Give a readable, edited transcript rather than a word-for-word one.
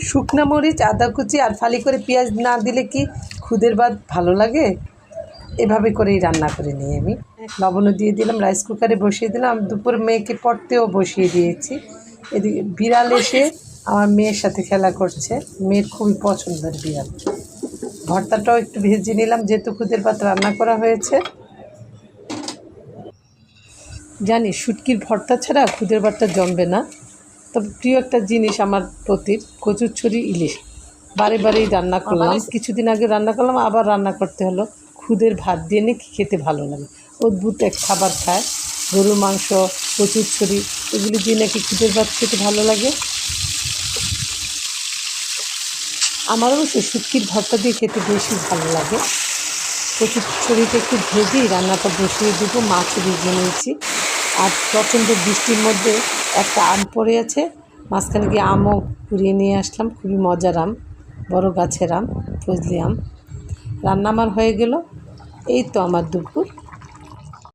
শুকনো মরিচ, আদা কুচি আর ফালি করে পেঁয়াজ না দিলে কি খুদের ভাত ভালো লাগে? এভাবে করেই রান্না করে নিই আমি। লবণও দিয়ে দিলাম, রাইস কুকারে বসিয়ে দিলাম। দুপুর মেয়েকে পড়তেও বসিয়ে দিয়েছি। এদিকে বিড়াল এসে আমার মেয়ের সাথে খেলা করছে। মেয়ের খুবই পছন্দের বিড়াল। ভর্তাটাও একটু ভেজে নিলাম, যেহেতু খুদের ভাত রান্না করা হয়েছে। জানি শুটকির ভর্তা ছাড়া খুদের ভাতটা জমবে না, তবে প্রিয় একটা জিনিস আমার প্রতির কচুরছড়ি ইলিশ। বারে বারেই রান্না করলাম, কিছুদিন আগে রান্না করলাম, আবার রান্না করতে হলো। খুদের ভাত দিয়ে নাকি খেতে ভালো লাগে। অদ্ভুত এক খাবার খায়, গরুর মাংস, কচুরছড়ি, এগুলি দিয়ে নাকি খুদের ভাত খেতে ভালো লাগে। আমার অবশ্য শুটকির ভর্তা দিয়ে খেতে বেশি ভালো লাগে। কচুরছড়িটা একটু ভেজেই রান্নাটা বসিয়ে দেবো। মাছও ভেজে নিয়েছি। আর প্রচণ্ড বৃষ্টির মধ্যে একটা আম পড়ে আছে, মাঝখানে গিয়ে আমও কুড়িয়ে নিয়ে আসলাম। খুবই মজার আম, বড় গাছের আম, ফজলি আম। রান্না আমার হয়ে গেল। এই তো আমার দুপুর।